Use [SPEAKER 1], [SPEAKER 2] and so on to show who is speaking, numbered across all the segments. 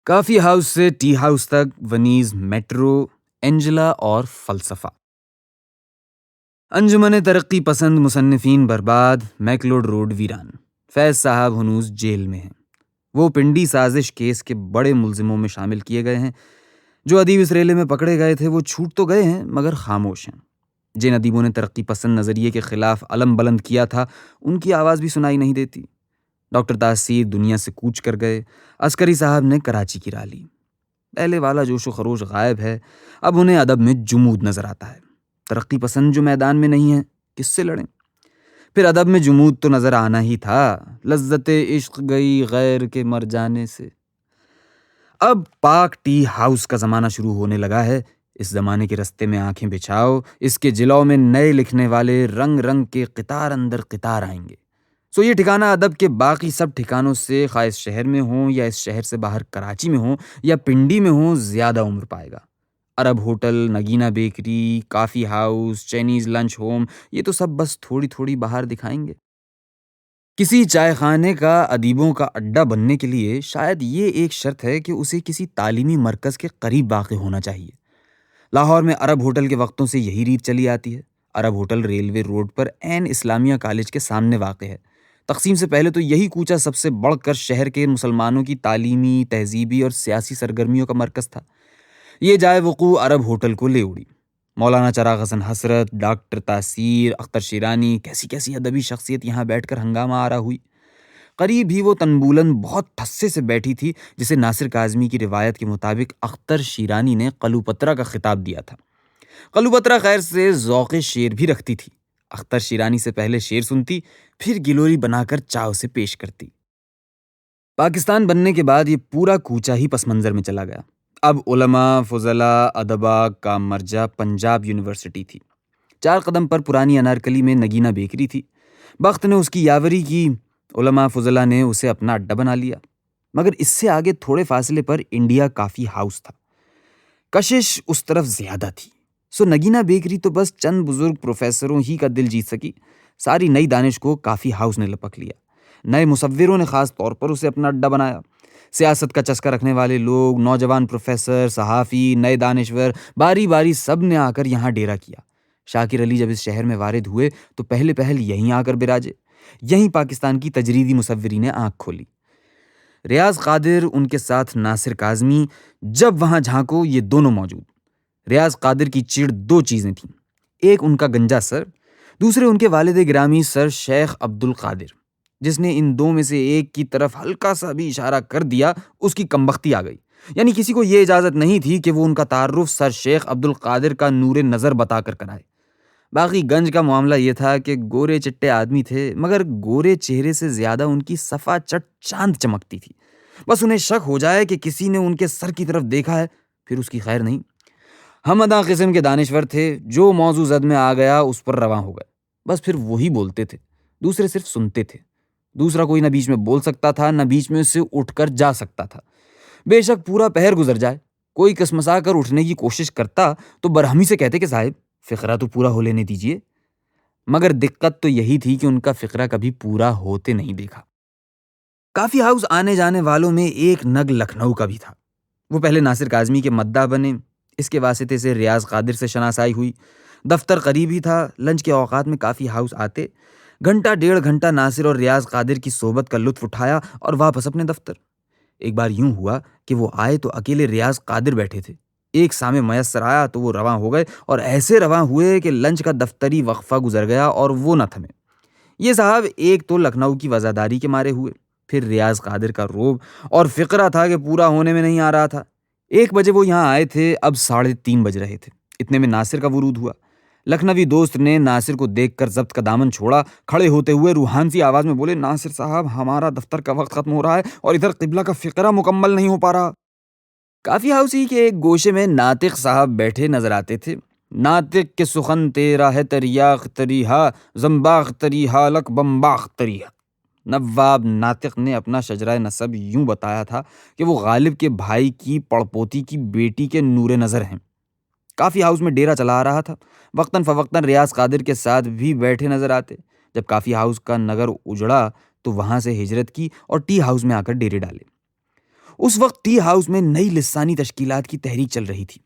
[SPEAKER 1] کافی house سے T house تک، ونیز metro, Angela اور فلسفہ۔ انجمن ترقی پسند مصنفین برباد، میکلوڈ روڈ ویران۔ فیض صاحب ہنوز جیل میں ہیں۔ وہ پنڈی سازش کیس کے بڑے ملزموں میں شامل کیے گئے ہیں۔ جو ادیب اس ریلے میں پکڑے گئے تھے وہ چھوٹ تو گئے ہیں مگر خاموش ہیں۔ جن ادیبوں نے ترقی پسند نظریے کے خلاف علم بلند کیا تھا ان کی آواز بھی سنائی نہیں دیتی۔ ڈاکٹر تاثیر دنیا سے کوچ کر گئے، عسکری صاحب نے کراچی کی راہ لی۔ پہلے والا جوش و خروش غائب ہے، اب انہیں ادب میں جمود نظر آتا ہے۔ ترقی پسند جو میدان میں نہیں ہے کس سے لڑیں؟ پھر ادب میں جمود تو نظر آنا ہی تھا، لذت عشق گئی غیر کے مر جانے سے۔ اب پاک ٹی ہاؤس کا زمانہ شروع ہونے لگا ہے۔ اس زمانے کے رستے میں آنکھیں بچھاؤ، اس کے جلوں میں نئے لکھنے والے رنگ رنگ کے قطار اندر قطار آئیں گے۔ سو یہ ٹھکانہ ادب کے باقی سب ٹھکانوں سے، خواہ اس شہر میں ہوں یا اس شہر سے باہر کراچی میں ہوں یا پنڈی میں ہوں، زیادہ عمر پائے گا۔ عرب ہوٹل، نگینہ بیکری، کافی ہاؤس، چائنیز لنچ ہوم، یہ تو سب بس تھوڑی تھوڑی باہر دکھائیں گے۔ کسی چائے خانے کا ادیبوں کا اڈہ بننے کے لیے شاید یہ ایک شرط ہے کہ اسے کسی تعلیمی مرکز کے قریب واقع ہونا چاہیے۔ لاہور میں عرب ہوٹل کے وقتوں سے یہی ریت چلی آتی ہے۔ عرب ہوٹل ریلوے روڈ پر عین اسلامیہ کالج کے سامنے واقع ہے۔ تقسیم سے پہلے تو یہی کوچہ سب سے بڑھ کر شہر کے مسلمانوں کی تعلیمی، تہذیبی اور سیاسی سرگرمیوں کا مرکز تھا۔ یہ جائے وقوع عرب ہوٹل کو لے اڑی۔ مولانا چراغ حسن حسرت، ڈاکٹر تاثیر، اختر شیرانی، کیسی کیسی ادبی شخصیت یہاں بیٹھ کر ہنگامہ آرا ہوئی۔ قریب ہی وہ تنبولن بہت ٹھسے سے بیٹھی تھی جسے ناصر کاظمی کی روایت کے مطابق اختر شیرانی نے قلوپترا کا خطاب دیا تھا۔ قلوپترا خیر سے ذوق شعر بھی رکھتی تھی۔ اختر شیرانی سے پہلے شعر سنتی، پھر گلوری بنا کر چاو سے پیش کرتی۔ پاکستان بننے کے بعد یہ پورا کوچہ ہی پس منظر میں چلا گیا۔ اب علماء، فضلاء، ادباء کا مرجع پنجاب یونیورسٹی تھی۔ 4 قدم پر پرانی انارکلی میں نگینہ بیکری تھی۔ بخت نے اس کی یاوری کی، علماء فضلاء نے اسے اپنا اڈہ بنا لیا۔ مگر اس سے آگے تھوڑے فاصلے پر انڈیا کافی ہاؤس تھا۔ کشش اس طرف زیادہ تھی۔ سو نگینہ بیکری تو بس چند بزرگ پروفیسروں ہی کا دل جیت سکی۔ ساری نئی دانش کو کافی ہاؤس نے لپک لیا۔ نئے مصوروں نے خاص طور پر اسے اپنا اڈہ بنایا۔ سیاست کا چسکا رکھنے والے لوگ، نوجوان پروفیسر، صحافی، نئے دانشور، باری باری سب نے آ کر یہاں ڈیرا کیا۔ شاکر علی جب اس شہر میں وارد ہوئے تو پہلے پہل یہیں آ کر براجے۔ یہیں پاکستان کی تجریدی مصوری نے آنکھ کھولی۔ ریاض قادر، ان کے ساتھ ناصر کاظمی، جب وہاں جھانکو یہ دونوں موجود۔ ریاض قادر کی چڑ 2 چیزیں تھیں، ایک ان کا گنجا سر، دوسرے ان کے والد گرامی سر شیخ عبد القادر۔ جس نے ان 2 میں سے ایک کی طرف ہلکا سا بھی اشارہ کر دیا اس کی کمبختی آ گئی۔ یعنی کسی کو یہ اجازت نہیں تھی کہ وہ ان کا تعارف سر شیخ عبد القادر کا نور نظر بتا کر کرائے۔ باقی گنج کا معاملہ یہ تھا کہ گورے چٹے آدمی تھے مگر گورے چہرے سے زیادہ ان کی صفا چٹ چاند چمکتی تھی۔ بس انہیں شک ہو جائے کہ کسی نے ان کے سر کی طرف دیکھا ہے پھر اس کی خیر نہیں۔ ہمداں قسم کے دانشور تھے، جو موضوع زد میں آ گیا اس پر رواں ہو گئے۔ بس پھر وہی بولتے تھے، دوسرے صرف سنتے تھے۔ دوسرا کوئی نہ بیچ میں بول سکتا تھا نہ بیچ میں سے اٹھ کر جا سکتا تھا۔ بے شک پورا پہر گزر جائے، کوئی کسمسا کر اٹھنے کی کوشش کرتا تو برہمی سے کہتے کہ صاحب فقرہ تو پورا ہو لینے دیجئے۔ مگر دقت تو یہی تھی کہ ان کا فقرہ کبھی پورا ہوتے نہیں دیکھا۔ کافی ہاؤس آنے جانے والوں میں ایک نگ لکھنؤ کا بھی تھا۔ وہ پہلے ناصر کاظمی کے مداح بنے، اس کے واسطے سے ریاض قادر سے شناسائی ہوئی۔ دفتر قریب ہی تھا، لنچ کے اوقات میں کافی ہاؤس آتے، گھنٹہ 1.5 گھنٹہ ناصر اور ریاض قادر کی صحبت کا لطف اٹھایا اور واپس اپنے دفتر۔ ایک بار یوں ہوا کہ وہ آئے تو اکیلے ریاض قادر بیٹھے تھے۔ ایک سامع میسر آیا تو وہ رواں ہو گئے اور ایسے رواں ہوئے کہ لنچ کا دفتری وقفہ گزر گیا اور وہ نہ تھمے۔ یہ صاحب ایک تو لکھنؤ کی وزاداری کے مارے ہوئے، پھر ریاض قادر کا روب اور فقرہ تھا کہ پورا ہونے میں نہیں آ رہا تھا۔ 1 بجے وہ یہاں آئے تھے، اب 3:30 بج رہے تھے۔ اتنے میں ناصر کا ورود ہوا۔ لکھنوی دوست نے ناصر کو دیکھ کر ضبط کا دامن چھوڑا، کھڑے ہوتے ہوئے روحان سی آواز میں بولے، ناصر صاحب ہمارا دفتر کا وقت ختم ہو رہا ہے اور ادھر قبلہ کا فقرہ مکمل نہیں ہو پا رہا۔ کافی ہاؤس ہی کے ایک گوشے میں ناطق صاحب بیٹھے نظر آتے تھے۔ ناطق کے سخن تیرا ہے تریاق تریہا، زمباق تریہا لک بمباق تریہا۔ نواب ناطق نے اپنا شجرہ نسب یوں بتایا تھا کہ وہ غالب کے بھائی کی پڑپوتی کی بیٹی کے نور نظر ہیں۔ کافی ہاؤس میں ڈیرا چلا آ رہا تھا۔ وقتاً فوقتاً ریاض قادر کے ساتھ بھی بیٹھے نظر آتے۔ جب کافی ہاؤس کا نگر اجڑا تو وہاں سے ہجرت کی اور ٹی ہاؤس میں آ کر ڈیرے ڈالے۔ اس وقت ٹی ہاؤس میں نئی لسانی تشکیلات کی تحریک چل رہی تھی،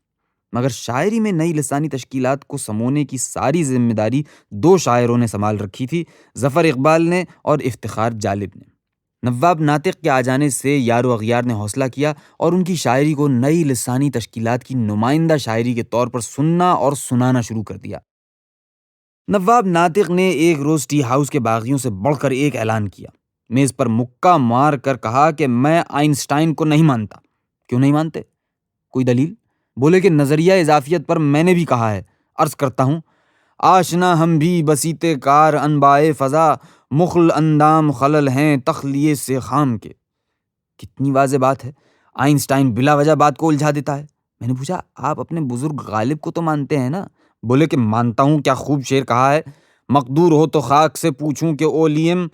[SPEAKER 1] مگر شاعری میں نئی لسانی تشکیلات کو سمونے کی ساری ذمہ داری دو شاعروں نے سنبھال رکھی تھی، ظفر اقبال نے اور افتخار جالب نے۔ نواب ناطق کے آ جانے سے یار و اغیار نے حوصلہ کیا اور ان کی شاعری کو نئی لسانی تشکیلات کی نمائندہ شاعری کے طور پر سننا اور سنانا شروع کر دیا۔ نواب ناطق نے ایک روز ٹی ہاؤس کے باغیوں سے بڑھ کر ایک اعلان کیا، میز پر مکہ مار کر کہا کہ میں آئنسٹائن کو نہیں مانتا۔ کیوں نہیں مانتے؟ کوئی دلیل؟ بولے کہ نظریہ اضافیت پر میں نے بھی کہا ہے، عرض کرتا ہوں، آشنا ہم بھی بسیط کار انبائے فضا، مخل اندام خلل ہیں تخلیے سے خام کے۔ کتنی واضح بات ہے، آئنسٹائن بلا وجہ بات کو الجھا دیتا ہے۔ میں نے پوچھا، آپ اپنے بزرگ غالب کو تو مانتے ہیں نا؟ بولے کہ مانتا ہوں، کیا خوب شعر کہا ہے، مقدور ہو تو خاک سے پوچھوں کہ اولیم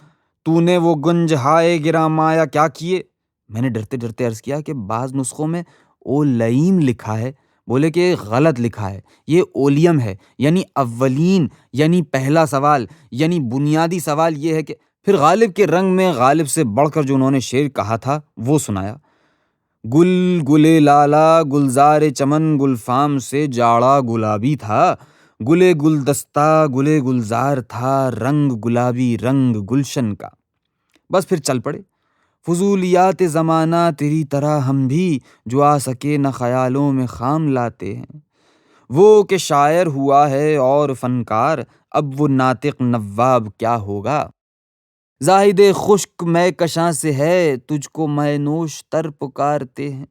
[SPEAKER 1] تو نے وہ گنج ہائے گرامایا کیا کیے۔ میں نے ڈرتے ڈرتے عرض کیا کہ بعض نسخوں میں اولیم لکھا ہے۔ بولے کہ غلط لکھا ہے، یہ اولیم ہے، یعنی اولین، یعنی پہلا سوال، یعنی بنیادی سوال یہ ہے کہ پھر غالب کے رنگ میں غالب سے بڑھ کر جو انہوں نے شعر کہا تھا وہ سنایا۔ گل گلے لالا گلزار چمن گلفام سے جاڑا گلابی تھا، گلے گلدستہ گلے گلزار تھا، رنگ گلابی رنگ گلشن کا۔ بس پھر چل پڑے، فضولیات زمانہ تیری طرح ہم بھی، جو آ سکے نہ خیالوں میں خام لاتے ہیں۔ وہ کہ شاعر ہوا ہے اور فنکار، اب وہ ناطق نواب کیا ہوگا۔ زاہد خشک میں کشاں سے ہے، تجھ کو میں نوش تر پکارتے ہیں۔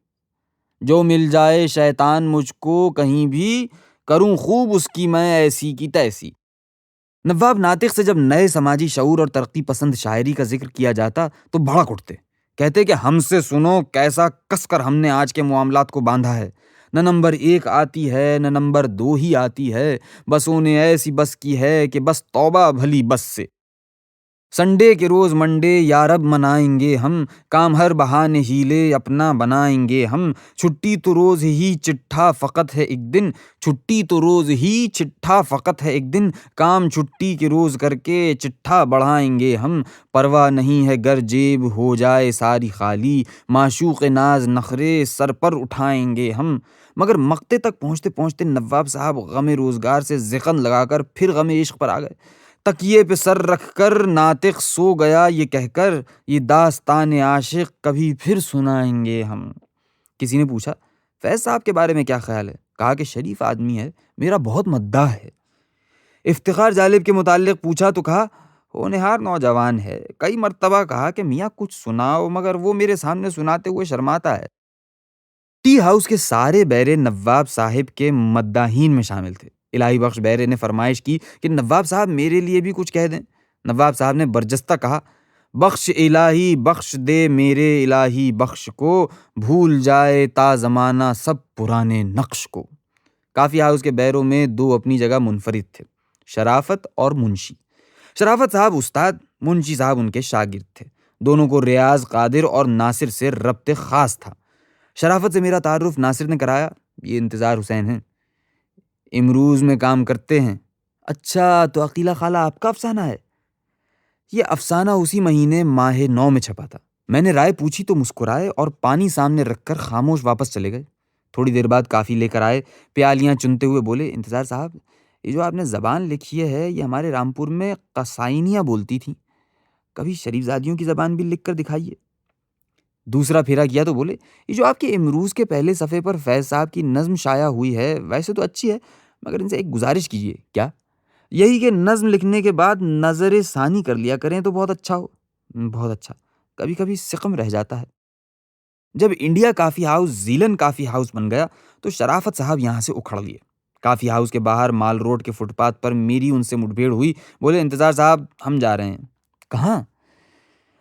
[SPEAKER 1] جو مل جائے شیطان مجھ کو کہیں بھی، کروں خوب اس کی میں ایسی کی تیسی۔ نواب ناطق سے جب نئے سماجی شعور اور ترقی پسند شاعری کا ذکر کیا جاتا تو بھڑک اٹھتے، کہتے کہ ہم سے سنو کیسا کس کر ہم نے آج کے معاملات کو باندھا ہے، نہ نمبر 1 آتی ہے نہ نمبر 2 ہی آتی ہے، بسوں نے ایسی بس کی ہے کہ بس توبہ بھلی بس سے۔ سنڈے کے روز منڈے یارب منائیں گے ہم، کام ہر بہانے ہیلے اپنا بنائیں گے ہم، چھٹی تو روز ہی چٹھا فقط ہے ایک دن، چھٹی تو روز ہی چٹھا فقط ہے ایک دن، کام چھٹی کے روز کر کے چٹھا بڑھائیں گے ہم، پرواہ نہیں ہے گر جیب ہو جائے ساری خالی، معشوق ناز نخرے سر پر اٹھائیں گے ہم۔ مگر مقتے تک پہنچتے پہنچتے نواب صاحب غم روزگار سے ذقن لگا کر پھر غم عشق پر آ گئے۔ تکیے پہ سر رکھ کر ناطق سو گیا یہ کہہ کر، یہ داستان عاشق کبھی پھر سنائیں گے ہم۔ کسی نے پوچھا، فیض صاحب کے بارے میں کیا خیال ہے؟ کہا کہ شریف آدمی ہے، میرا بہت مداح ہے۔ افتخار جالب کے متعلق پوچھا تو کہا، ہونہار نوجوان ہے، کئی مرتبہ کہا کہ میاں کچھ سناؤ، مگر وہ میرے سامنے سناتے ہوئے شرماتا ہے۔ ٹی ہاؤس کے سارے بیرے نواب صاحب کے مداحین میں شامل تھے۔ الہی بخش بیرے نے فرمائش کی کہ نواب صاحب میرے لیے بھی کچھ کہہ دیں۔ نواب صاحب نے برجستہ کہا، بخش الہی بخش دے میرے الہی بخش کو، بھول جائے تا زمانہ سب پرانے نقش کو۔ کافی ہاؤس کے بیروں میں 2 اپنی جگہ منفرد تھے، شرافت اور منشی۔ شرافت صاحب استاد، منشی صاحب ان کے شاگرد تھے۔ دونوں کو ریاض قادر اور ناصر سے ربط خاص تھا۔ شرافت سے میرا تعارف ناصر نے کرایا، یہ انتظار حسین ہیں، امروز میں کام کرتے ہیں۔ اچھا، تو عقیلہ خالہ آپ کا افسانہ ہے؟ یہ افسانہ اسی مہینے ماہ 9 میں چھپا تھا۔ میں نے رائے پوچھی تو مسکرائے اور پانی سامنے رکھ کر خاموش واپس چلے گئے۔ تھوڑی دیر بعد کافی لے کر آئے، پیالیاں چنتے ہوئے بولے، انتظار صاحب، یہ جو آپ نے زبان لکھی ہے یہ ہمارے رامپور میں قصائنیاں بولتی تھیں، کبھی شریف زادیوں کی زبان بھی لکھ کر دکھائیے۔ دوسرا پھیرا کیا تو بولے، یہ جو آپ کے امروز کے پہلے صفحے پر فیض صاحب کی نظم شائع ہوئی ہے ویسے تو اچھی ہے، مگر ان سے ایک گزارش کیجیے۔ کیا؟ یہی کہ نظم لکھنے کے بعد نظر ثانی کر لیا کریں تو بہت اچھا ہو۔ بہت اچھا، کبھی کبھی سقم رہ جاتا ہے۔ جب انڈیا کافی ہاؤس زیلن کافی ہاؤس بن گیا تو شرافت صاحب یہاں سے اکھڑ لیے۔ کافی ہاؤس کے باہر مال روڈ کے فٹ پاتھ پر میری ان سے مٹبھیڑ ہوئی۔ بولے، انتظار صاحب ہم جا رہے ہیں۔ کہاں؟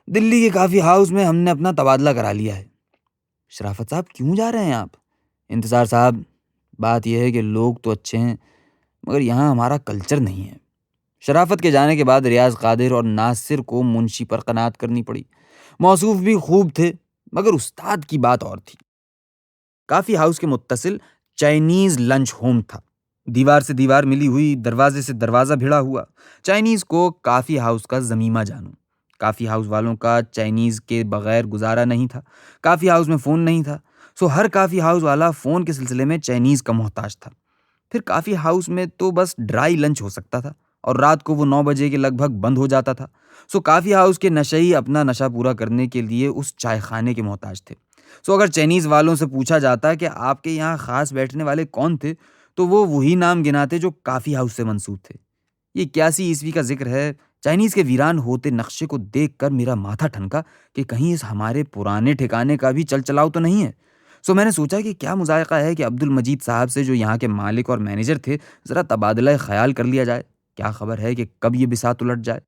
[SPEAKER 1] دلی کے کافی ہاؤس میں، ہم نے اپنا تبادلہ کرا لیا ہے۔ شرافت صاحب کیوں جا رہے ہیں آپ؟ انتظار صاحب، بات یہ ہے کہ لوگ تو اچھے ہیں مگر یہاں ہمارا کلچر نہیں ہے۔ شرافت کے جانے کے بعد ریاض قادر اور ناصر کو منشی پر قناعت کرنی پڑی۔ موصوف بھی خوب تھے مگر استاد کی بات اور تھی۔ کافی ہاؤس کے متصل چائنیز لنچ ہوم تھا، دیوار سے دیوار ملی ہوئی، دروازے سے دروازہ بھڑا ہوا۔ چائنیز کو کافی ہاؤس کا ضمیمہ جانو۔ کافی ہاؤس والوں کا چائنیز کے بغیر گزارا نہیں تھا۔ کافی ہاؤس میں فون نہیں تھا، سو ہر کافی ہاؤس والا فون کے سلسلے میں چائنیز کا محتاج تھا۔ پھر کافی ہاؤس میں تو بس ڈرائی لنچ ہو سکتا تھا اور رات کو وہ 9 بجے کے لگ بھگ بند ہو جاتا تھا۔ سو کافی ہاؤس کے نشئی اپنا نشہ پورا کرنے کے لیے اس چائے خانے کے محتاج تھے۔ سو اگر چائنیز والوں سے پوچھا جاتا کہ آپ کے یہاں خاص بیٹھنے والے کون تھے تو وہ وہی نام گناتے جو کافی ہاؤس سے منسوب تھے۔ یہ 81 کا ذکر ہے۔ چائنیز کے ویران ہوتے نقشے کو دیکھ کر میرا ماتھا ٹھنکا کہ کہیں اس ہمارے پرانے ٹھکانے کا بھی چل چلاؤ تو نہیں ہے۔ سو میں نے سوچا کہ کیا مذائقہ ہے کہ عبد المجید صاحب سے، جو یہاں کے مالک اور مینیجر تھے، ذرا تبادلہ خیال کر لیا جائے۔ کیا خبر ہے کہ کب یہ بساط الٹ جائے۔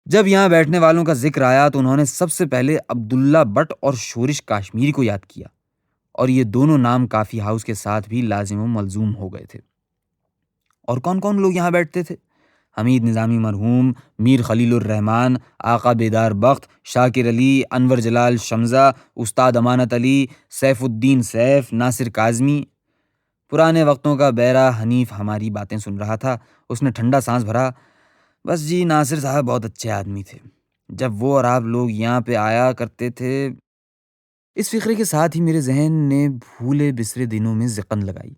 [SPEAKER 1] جب یہاں بیٹھنے والوں کا ذکر آیا تو انہوں نے سب سے پہلے عبداللہ بٹ اور شورش کاشمیری کو یاد کیا، اور یہ دونوں نام کافی ہاؤس کے ساتھ بھی لازم و ملزوم ہو گئے تھے۔ اور کون کون لوگ یہاں بیٹھتے تھے؟ حمید نظامی مرحوم، میر خلیل الرحمن، آقا بیدار بخت، شاکر علی، انور جلال شمزہ، استاد امانت علی، سیف الدین سیف، ناصر کاظمی۔ پرانے وقتوں کا بیرا حنیف ہماری باتیں سن رہا تھا۔ اس نے ٹھنڈا سانس بھرا۔ بس جی، ناصر صاحب بہت اچھے آدمی تھے۔ جب وہ اور آپ لوگ یہاں پہ آیا کرتے تھے۔ اس فقرے کے ساتھ ہی میرے ذہن نے بھولے بسرے دنوں میں ذقن لگائی۔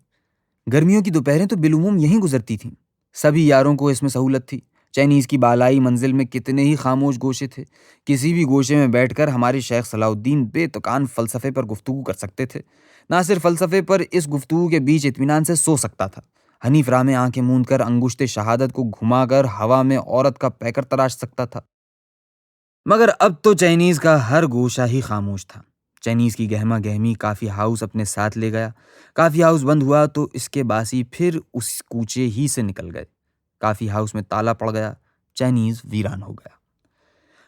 [SPEAKER 1] گرمیوں کی دوپہریں تو بالعموم یہیں گزرتی تھیں۔ سبھی یاروں کو اس میں سہولت تھی۔ چائنیز کی بالائی منزل میں کتنے ہی خاموش گوشے تھے۔ کسی بھی گوشے میں بیٹھ کر ہمارے شیخ صلاح الدین بے تکان فلسفے پر گفتگو کر سکتے تھے۔ نہ صرف فلسفے پر، اس گفتگو کے بیچ اطمینان سے سو سکتا تھا۔ حنیف راہ میں آنکھیں موند کر انگشت شہادت کو گھما کر ہوا میں عورت کا پیکر تراش سکتا تھا۔ مگر اب تو چائنیز کا ہر گوشہ ہی خاموش تھا۔ چائنیز کی گہما گہمی کافی ہاؤس اپنے ساتھ لے گیا۔ کافی ہاؤس بند ہوا تو اس کے باسی پھر اس کوچے ہی سے نکل گئے۔ کافی ہاؤس میں تالا پڑ گیا۔ چائنیز ویران ہو گیا۔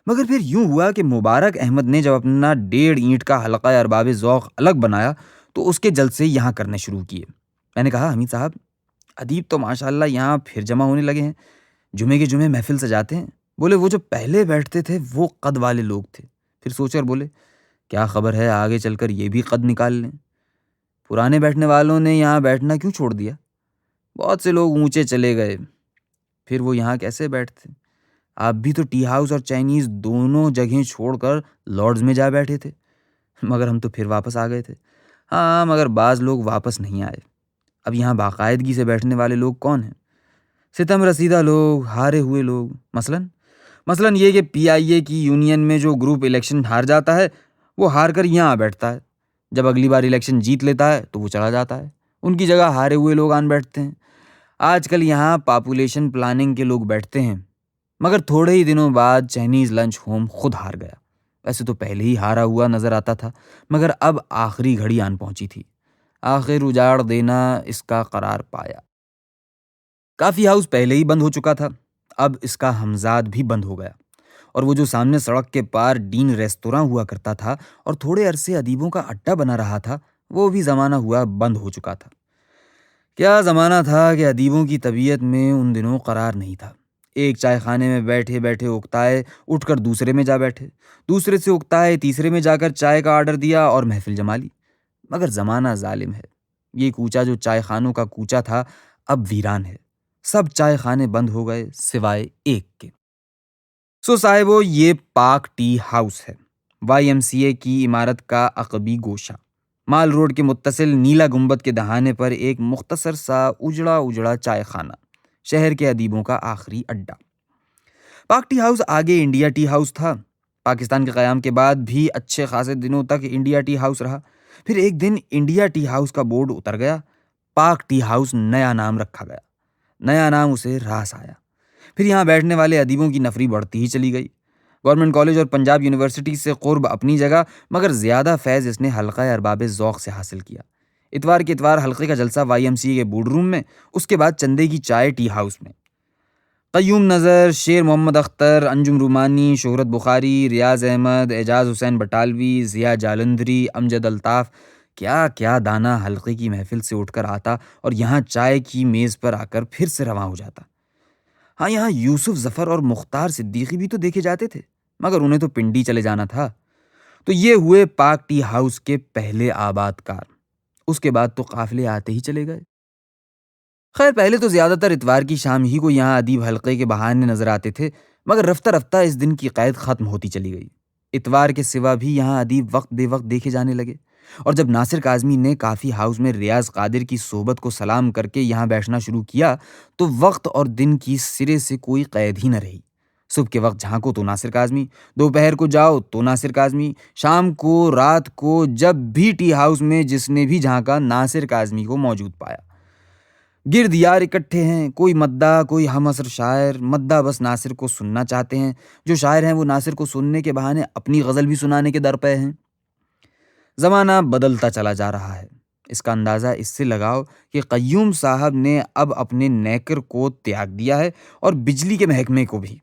[SPEAKER 1] مگر پھر یوں ہوا کہ مبارک احمد نے جب اپنا 1.5 اینٹ کا حلقہ ارباب ذوق الگ بنایا تو اس کے جلسے یہاں کرنے شروع کیے۔ میں نے کہا، حمید صاحب، ادیب تو ماشاءاللہ یہاں پھر جمع ہونے لگے ہیں، جمعے کے جمعے محفل سجاتے ہیں۔ بولے وہ جو پہلے بیٹھتے تھے وہ قد والے لوگ تھے۔ پھر سوچ کر بولے، کیا خبر ہے آگے چل کر یہ بھی قد نکال لیں۔ پرانے بیٹھنے والوں نے یہاں بیٹھنا کیوں چھوڑ دیا؟ بہت سے لوگ اونچے چلے گئے، پھر وہ یہاں کیسے بیٹھتے؟ آپ بھی تو ٹی ہاؤس اور چائنیز دونوں جگہیں چھوڑ کر لارڈز میں جا بیٹھے تھے۔ مگر ہم تو پھر واپس آ گئے تھے۔ ہاں، مگر بعض لوگ واپس نہیں آئے۔ اب یہاں باقاعدگی سے بیٹھنے والے لوگ کون ہیں؟ ستم رسیدہ لوگ، ہارے ہوئے لوگ۔ مثلاً یہ کہ پی آئی اے کی یونین میں جو گروپ الیکشن ہار جاتا ہے وہ ہار کر یہاں آ بیٹھتا ہے۔ جب اگلی بار الیکشن جیت لیتا ہے تو وہ چلا جاتا ہے۔ ان کی جگہ ہارے ہوئے لوگ آن بیٹھتے ہیں۔ آج کل یہاں پاپولیشن پلاننگ کے لوگ بیٹھتے ہیں۔ مگر تھوڑے ہی دنوں بعد چائنیز لنچ ہوم خود ہار گیا۔ ویسے تو پہلے ہی ہارا ہوا نظر آتا تھا، مگر اب آخری گھڑی آن پہنچی تھی۔ آخر اجاڑ دینا اس کا قرار پایا۔ کافی ہاؤس پہلے ہی بند ہو چکا تھا، اب اس کا ہمزاد بھی بند ہو گیا، اور وہ جو سامنے سڑک کے پار ڈین ریستوراں ہوا کرتا تھا اور تھوڑے عرصے ادیبوں کا اڈا بنا رہا تھا، وہ بھی زمانہ ہوا بند ہو چکا تھا۔ کیا زمانہ تھا کہ ادیبوں کی طبیعت میں ان دنوں قرار نہیں تھا۔ ایک چائے خانے میں بیٹھے بیٹھے اکتائے، اٹھ کر دوسرے میں جا بیٹھے، دوسرے سے اکتائے، تیسرے میں جا کر چائے کا آرڈر دیا اور محفل جما لی۔ مگر زمانہ ظالم ہے۔ یہ کوچہ جو چائے خانوں کا کوچہ تھا اب ویران ہے۔ سب چائے خانے بند ہو گئے سوائے ایک کے۔ سو صاحبو، یہ پاک ٹی ہاؤس ہے، وائی ایم سی اے کی عمارت کا عقبی گوشہ، مال روڈ کے متصل نیلا گنبد کے دہانے پر ایک مختصر سا اجڑا چائے خانہ، شہر کے ادیبوں کا آخری اڈا۔ پاک ٹی ہاؤس آگے انڈیا ٹی ہاؤس تھا۔ پاکستان کے قیام کے بعد بھی اچھے خاصے دنوں تک انڈیا ٹی ہاؤس رہا۔ پھر ایک دن انڈیا ٹی ہاؤس کا بورڈ اتر گیا، پاک ٹی ہاؤس نیا نام رکھا گیا۔ نیا نام اسے راس آیا۔ پھر یہاں بیٹھنے والے ادیبوں کی نفری بڑھتی ہی چلی گئی۔ گورنمنٹ کالج اور پنجاب یونیورسٹی سے قرب اپنی جگہ، مگر زیادہ فیض اس نے حلقہ ارباب ذوق سے حاصل کیا۔ اتوار کے اتوار حلقے کا جلسہ وائی ایم سی اے کے بورڈ روم میں، اس کے بعد چندے کی چائے ٹی ہاؤس میں۔ قیوم نظر، شیر محمد اختر، انجم رومانی، شہرت بخاری، ریاض احمد، اعجاز حسین بٹالوی، ضیاء جالندھری، امجد الطاف، کیا کیا دانا حلقے کی محفل سے اٹھ کر آتا اور یہاں چائے کی میز پر آ کر پھر سے رواں ہو جاتا۔ ہاں، یہاں یوسف ظفر اور مختار صدیقی بھی تو دیکھے جاتے تھے، مگر انہیں تو پنڈی چلے جانا تھا۔ تو یہ ہوئے پاک ٹی ہاؤس کے پہلے آباد کار۔ اس کے بعد تو قافلے آتے ہی چلے گئے۔ خیر، پہلے تو زیادہ تر اتوار کی شام ہی کو یہاں ادیب حلقے کے بہانے نظر آتے تھے، مگر رفتہ رفتہ اس دن کی قید ختم ہوتی چلی گئی۔ اتوار کے سوا بھی یہاں ادیب وقت بے وقت دیکھے جانے لگے، اور جب ناصر کاظمی نے کافی ہاؤس میں ریاض قادر کی صحبت کو سلام کر کے یہاں بیٹھنا شروع کیا تو وقت اور دن کی سرے سے کوئی قید ہی نہ رہی۔ صبح کے وقت جھانکو تو ناصر کاظمی، دوپہر کو جاؤ تو ناصر کاظمی، شام کو، رات کو، جب بھی ٹی ہاؤس میں جس نے بھی جھانکا ناصر کاظمی کو موجود پایا۔ گرد یار اکٹھے ہیں، کوئی مداح، کوئی ہم عصر شاعر۔ مداح بس ناصر کو سننا چاہتے ہیں، جو شاعر ہیں وہ ناصر کو سننے کے بہانے اپنی غزل بھی سنانے کے درپے ہیں۔ زمانہ بدلتا چلا جا رہا ہے۔ اس کا اندازہ اس سے لگاؤ کہ قیوم صاحب نے اب اپنے نیکر کو تیاگ دیا ہے، اور بجلی کے محکمے کو بھی۔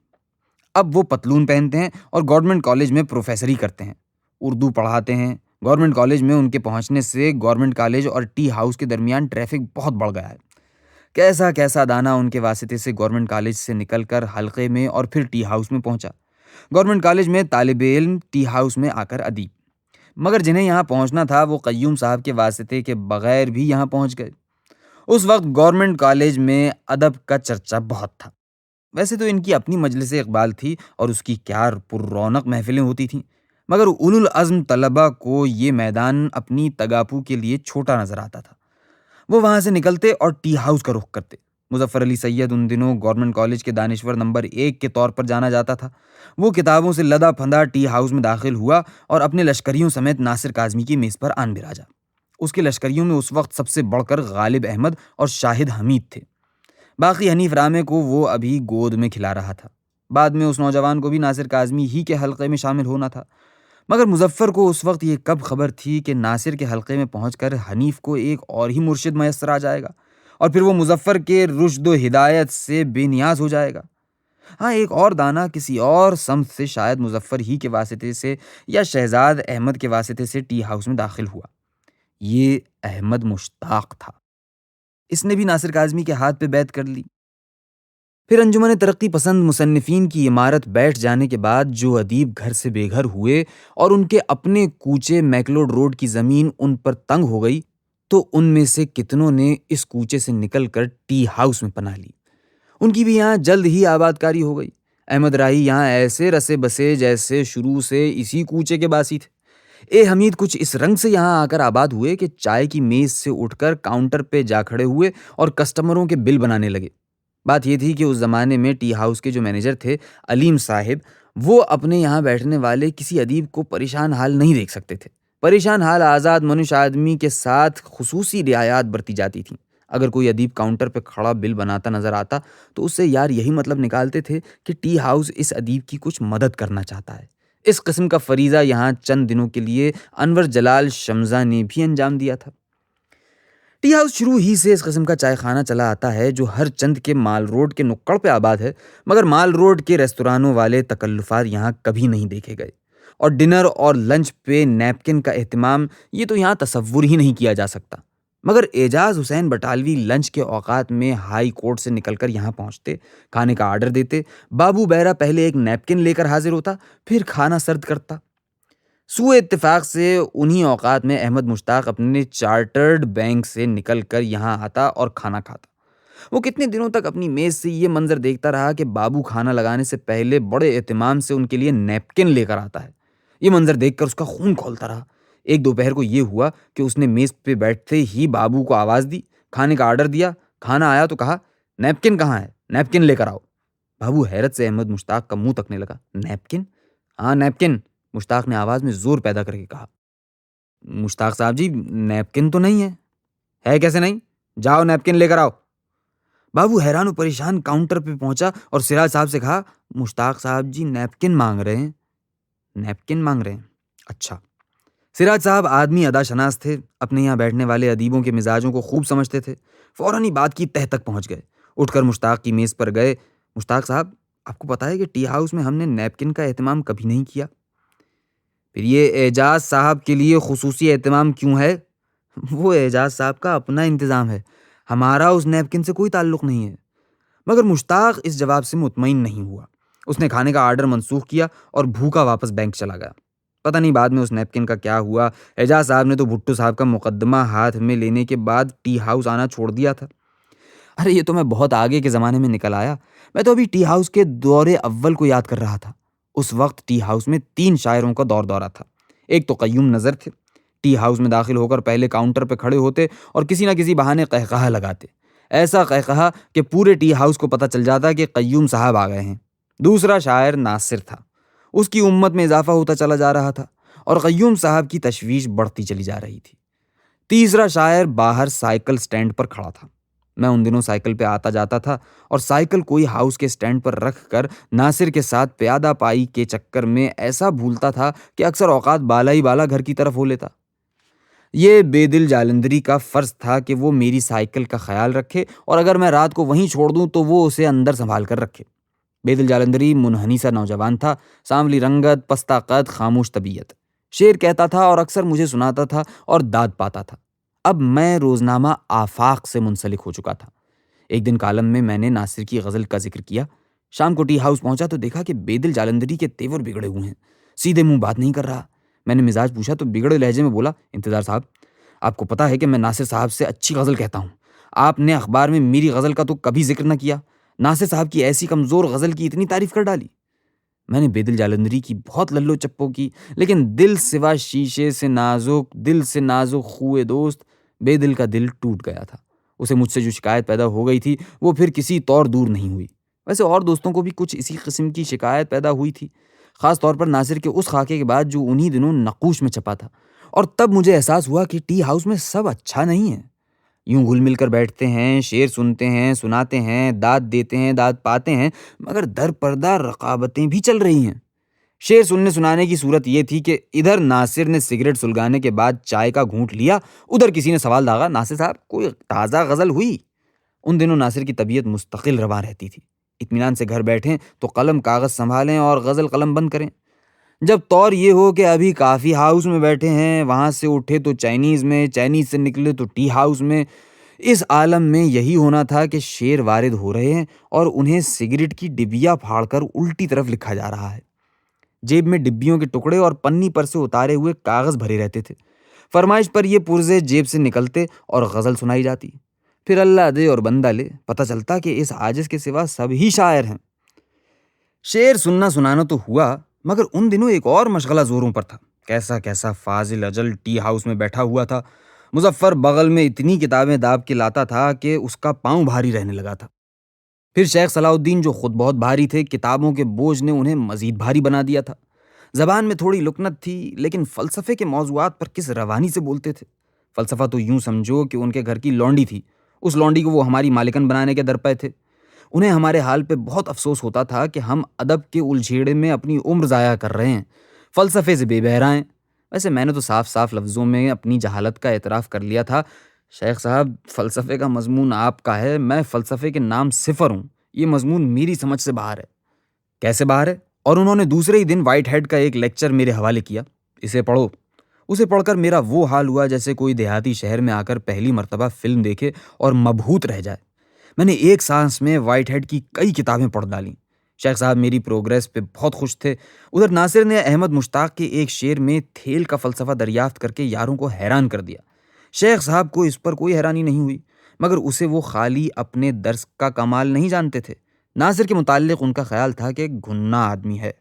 [SPEAKER 1] اب وہ پتلون پہنتے ہیں اور گورنمنٹ کالج میں پروفیسری کرتے ہیں، اردو پڑھاتے ہیں۔ گورنمنٹ کالج میں ان کے پہنچنے سے گورنمنٹ کالج اور ٹی ہاؤس کے درمیان ٹریفک بہت بڑھ گیا ہے۔ کیسا کیسا دانہ ان کے واسطے سے گورنمنٹ کالج سے نکل کر حلقے میں اور پھر ٹی ہاؤس میں پہنچا۔ گورنمنٹ کالج میں طالب علم، ٹی ہاؤس میں آ کر ادیب۔ مگر جنہیں یہاں پہنچنا تھا وہ قیوم صاحب کے واسطے کے بغیر بھی یہاں پہنچ گئے۔ اس وقت گورنمنٹ کالج میں ادب کا چرچا بہت تھا۔ ویسے تو ان کی اپنی مجلس اقبال تھی اور اس کی کیا پر رونق محفلیں ہوتی تھیں، مگر اولو العزم طلباء کو یہ میدان اپنی تگاپو کے لیے چھوٹا نظر آتا تھا۔ وہ وہاں سے نکلتے اور ٹی ہاؤس کا رخ کرتے۔ مظفر علی سید ان دنوں گورنمنٹ کالج کے دانشور نمبر 1 کے طور پر جانا جاتا تھا۔ وہ کتابوں سے لدا پھندا ٹی ہاؤس میں داخل ہوا اور اپنے لشکریوں سمیت ناصر کاظمی کی میز پر آن براجا۔ اس کے لشکریوں میں اس وقت سب سے بڑھ کر غالب احمد اور شاہد حمید تھے۔ باقی حنیف رامے کو وہ ابھی گود میں کھلا رہا تھا۔ بعد میں اس نوجوان کو بھی ناصر کاظمی ہی کے حلقے میں شامل ہونا تھا، مگر مظفر کو اس وقت یہ کب خبر تھی کہ ناصر کے حلقے میں پہنچ کر حنیف کو ایک اور ہی مرشد میسر آ جائے گا، اور پھر وہ مظفر کے رشد و ہدایت سے بے نیاز ہو جائے گا۔ ہاں، ایک اور دانہ کسی اور سمت سے شاید مظفر ہی کے واسطے سے یا شہزاد احمد کے واسطے سے ٹی ہاؤس میں داخل ہوا۔ یہ احمد مشتاق تھا۔ اس نے بھی ناصر کاظمی کے ہاتھ پہ بیعت کر لی۔ پھر انجمن ترقی پسند مصنفین کی عمارت بیٹھ جانے کے بعد جو ادیب گھر سے بے گھر ہوئے اور ان کے اپنے کوچے میکلوڈ روڈ کی زمین ان پر تنگ ہو گئی، تو ان میں سے کتنوں نے اس کوچے سے نکل کر ٹی ہاؤس میں پناہ لی۔ ان کی بھی یہاں جلد ہی آباد کاری ہو گئی۔ احمد راہی یہاں ایسے رسے بسے جیسے شروع سے اسی کوچے کے باسی تھے۔ اے حمید کچھ اس رنگ سے یہاں آ کر آباد ہوئے کہ چائے کی میز سے اٹھ کر کاؤنٹر پہ جا کھڑے ہوئے اور کسٹمروں کے بل بنانے لگے۔ بات یہ تھی کہ اس زمانے میں ٹی ہاؤس کے جو مینیجر تھے علیم صاحب، وہ اپنے یہاں بیٹھنے والے کسی ادیب کو پریشان حال نہیں دیکھ سکتے تھے۔ پریشان حال آزاد منش آدمی کے ساتھ خصوصی رعایات برتی جاتی تھیں۔ اگر کوئی ادیب کاؤنٹر پہ کھڑا بل بناتا نظر آتا تو اس سے یار یہی مطلب نکالتے تھے کہ ٹی ہاؤس اس ادیب کی کچھ مدد کرنا چاہتا ہے۔ اس قسم کا فریضہ یہاں چند دنوں کے لیے انور جلال شمزہ نے بھی انجام دیا تھا۔ ٹی ہاؤس شروع ہی سے اس قسم کا چائے خانہ چلا آتا ہے جو ہر چند کے مال روڈ کے نکڑ پہ آباد ہے، مگر مال روڈ کے ریستورانوں والے تکلفات یہاں کبھی نہیں دیکھے گئے، اور ڈنر اور لنچ پہ نیپکن کا اہتمام یہ تو یہاں تصور ہی نہیں کیا جا سکتا۔ مگر اعجاز حسین بٹالوی لنچ کے اوقات میں ہائی کورٹ سے نکل کر یہاں پہنچتے، کھانے کا آرڈر دیتے، بابو بیرا پہلے ایک نیپکن لے کر حاضر ہوتا، پھر کھانا سرد کرتا۔ سوء اتفاق سے انہی اوقات میں احمد مشتاق اپنے چارٹرڈ بینک سے نکل کر یہاں آتا اور کھانا کھاتا۔ وہ کتنے دنوں تک اپنی میز سے یہ منظر دیکھتا رہا کہ بابو کھانا لگانے سے پہلے بڑے اہتمام سے ان کے لیے نیپکن لے کر آتا ہے۔ یہ منظر دیکھ کر اس کا خون کھولتا رہا۔ ایک دوپہر کو یہ ہوا کہ اس نے میز پہ بیٹھتے ہی بابو کو آواز دی، کھانے کا آرڈر دیا، کھانا آیا تو کہا نیپکن کہاں ہے، نیپکن لے کر آؤ۔ بابو حیرت سے احمد مشتاق کا منہ تکنے لگا۔ نیپکن؟ ہاں نیپکن، مشتاق نے آواز میں زور پیدا کر کے کہا۔ مشتاق صاحب جی، نیپکن تو نہیں ہے کیسے نہیں؟ جاؤ نیپکن لے کر آؤ۔ بابو حیران و پریشان کاؤنٹر پہ پہنچا اور سراج صاحب سے کہا، مشتاق صاحب جی نیپکن مانگ رہے ہیں۔ نیپکن مانگ رہے ہیں؟ اچھا۔ سراج صاحب آدمی ادا شناس تھے، اپنے یہاں بیٹھنے والے ادیبوں کے مزاجوں کو خوب سمجھتے تھے۔ فوراً ہی بات کی تہہ تک پہنچ گئے، اٹھ کر مشتاق کی میز پر گئے۔ مشتاق صاحب، آپ کو پتہ ہے کہ ٹی ہاؤس میں ہم نے نیپکن کا اہتمام کبھی نہیں کیا؟ پھر یہ اعجاز صاحب کے لیے خصوصی اہتمام کیوں ہے؟ وہ اعجاز صاحب کا اپنا انتظام ہے، ہمارا اس نیپکن سے کوئی تعلق نہیں ہے۔ مگر مشتاق اس جواب سے مطمئن نہیں ہوا۔ اس نے کھانے کا آرڈر منسوخ کیا اور بھوکا واپس بینک چلا گیا۔ پتہ نہیں بعد میں اس نیپکن کا کیا ہوا۔ اعجاز صاحب نے تو بھٹو صاحب کا مقدمہ ہاتھ میں لینے کے بعد ٹی ہاؤس آنا چھوڑ دیا تھا۔ ارے یہ تو میں بہت آگے کے زمانے میں نکل آیا، میں تو ابھی ٹی ہاؤس کے دور اول کو یاد کر رہا تھا۔ اس وقت ٹی ہاؤس میں 3 شاعروں کا دورہ تھا۔ ایک تو قیوم نظر تھے، ٹی ہاؤس میں داخل ہو کر پہلے کاؤنٹر پہ کھڑے ہوتے اور کسی نہ کسی بہانے قہقہہ لگاتے، ایسا قہقہہ کہ پورے ٹی ہاؤس کو پتہ چل جاتا کہ قیوم صاحب آ گئے ہیں۔ دوسرا شاعر ناصر تھا، اس کی امت میں اضافہ ہوتا چلا جا رہا تھا اور قیوم صاحب کی تشویش بڑھتی چلی جا رہی تھی۔ تیسرا شاعر باہر سائیکل سٹینڈ پر کھڑا تھا۔ میں ان دنوں سائیکل پہ آتا جاتا تھا اور سائیکل کوئی ہاؤس کے سٹینڈ پر رکھ کر ناصر کے ساتھ پیادہ پائی کے چکر میں ایسا بھولتا تھا کہ اکثر اوقات بالا ہی بالا گھر کی طرف ہو لیتا۔ یہ بے دل جالندری کا فرض تھا کہ وہ میری سائیکل کا خیال رکھے اور اگر میں رات کو وہیں چھوڑ دوں تو وہ اسے اندر سنبھال کر رکھے۔ بے دل جالندری منحنی سا نوجوان تھا، سانولی رنگت، پستہ قد، خاموش طبیعت۔ شعر کہتا تھا اور اکثر مجھے سناتا تھا اور داد پاتا تھا۔ اب میں روزنامہ آفاق سے منسلک ہو چکا تھا۔ ایک دن کالم میں نے ناصر کی غزل کا ذکر کیا۔ شام کو ٹی ہاؤس پہنچا تو دیکھا کہ بے دل جالندری کے تیور بگڑے ہوئے ہیں، سیدھے منہ بات نہیں کر رہا۔ میں نے مزاج پوچھا تو بگڑے لہجے میں بولا، انتظار صاحب، آپ کو پتا ہے کہ میں ناصر صاحب سے اچھی غزل کہتا ہوں، آپ نے اخبار میں میری غزل کا تو کبھی ذکر نہ کیا، ناصر صاحب کی ایسی کمزور غزل کی اتنی تعریف کر ڈالی۔ میں نے بے دل جالندری کی بہت للو چپو کی، لیکن دل سوا شیشے سے نازک، دل سے نازک خوئے دوست، بے دل کا دل ٹوٹ گیا تھا۔ اسے مجھ سے جو شکایت پیدا ہو گئی تھی وہ پھر کسی طور دور نہیں ہوئی۔ ویسے اور دوستوں کو بھی کچھ اسی قسم کی شکایت پیدا ہوئی تھی، خاص طور پر ناصر کے اس خاکے کے بعد جو انہی دنوں نقوش میں چھپا تھا، اور تب مجھے احساس ہوا کہ ٹی ہاؤس میں سب اچھا نہیں ہے۔ یوں گھل مل کر بیٹھتے ہیں، شعر سنتے ہیں، سناتے ہیں، داد دیتے ہیں، داد پاتے ہیں، مگر در پردہ رقابتیں بھی چل رہی ہیں۔ شعر سننے سنانے کی صورت یہ تھی کہ ادھر ناصر نے سگریٹ سلگانے کے بعد چائے کا گھونٹ لیا، ادھر کسی نے سوال داغا، ناصر صاحب کوئی تازہ غزل ہوئی؟ ان دنوں ناصر کی طبیعت مستقل رواں رہتی تھی۔ اطمینان سے گھر بیٹھیں تو قلم کاغذ سنبھالیں اور غزل قلم بند کریں۔ جب طور یہ ہو کہ ابھی کافی ہاؤس میں بیٹھے ہیں، وہاں سے اٹھے تو چائنیز میں، چائنیز سے نکلے تو ٹی ہاؤس میں، اس عالم میں یہی ہونا تھا کہ شعر وارد ہو رہے ہیں اور انہیں سگریٹ کی ڈبیا پھاڑ کر الٹی طرف لکھا جا رہا ہے۔ جیب میں ڈبیوں کے ٹکڑے اور پنی پر سے اتارے ہوئے کاغذ بھرے رہتے تھے۔ فرمائش پر یہ پرزے جیب سے نکلتے اور غزل سنائی جاتی۔ پھر اللہ دے اور بندہ لے، پتہ چلتا کہ اس عاجز کے سوا سب ہی شاعر ہیں۔ شعر سننا سنانا تو ہوا، مگر ان دنوں ایک اور مشغلہ زوروں پر تھا۔ کیسا فاضل اجل ٹی ہاؤس میں بیٹھا ہوا تھا۔ مظفر بغل میں اتنی کتابیں داب کے لاتا تھا کہ اس کا پاؤں بھاری رہنے لگا تھا۔ پھر شیخ صلاح الدین جو خود بہت بھاری تھے، کتابوں کے بوجھ نے انہیں مزید بھاری بنا دیا تھا۔ زبان میں تھوڑی لکنت تھی، لیکن فلسفے کے موضوعات پر کس روانی سے بولتے تھے۔ فلسفہ تو یوں سمجھو کہ ان کے گھر کی لونڈی تھی، اس لونڈی کو وہ ہماری مالکن بنانے کے درپے تھے۔ انہیں ہمارے حال پہ بہت افسوس ہوتا تھا کہ ہم ادب کے الجھیڑے میں اپنی عمر ضائع کر رہے ہیں، فلسفے سے بے بہرا ہیں۔ ویسے میں نے تو صاف صاف لفظوں میں اپنی جہالت کا اعتراف کر لیا تھا، شیخ صاحب فلسفے کا مضمون آپ کا ہے، میں فلسفے کے نام صفر ہوں، یہ مضمون میری سمجھ سے باہر ہے۔ کیسے باہر ہے؟ اور انہوں نے دوسرے ہی دن وائٹ ہیڈ کا ایک لیکچر میرے حوالے کیا، اسے پڑھو۔ اسے پڑھ کر میرا وہ حال ہوا جیسے کوئی دیہاتی شہر میں آ کر پہلی مرتبہ فلم دیکھے اور مبہوت رہ جائے۔ میں نے ایک سانس میں وائٹ ہیڈ کی کئی کتابیں پڑھ ڈالیں۔ شیخ صاحب میری پروگریس پہ بہت خوش تھے۔ ادھر ناصر نے احمد مشتاق کے ایک شعر میں تھیل کا فلسفہ دریافت کر کے یاروں کو حیران کر دیا۔ شیخ صاحب کو اس پر کوئی حیرانی نہیں ہوئی، مگر اسے وہ خالی اپنے درس کا کمال نہیں جانتے تھے۔ ناصر کے متعلق ان کا خیال تھا کہ گھنا آدمی ہے،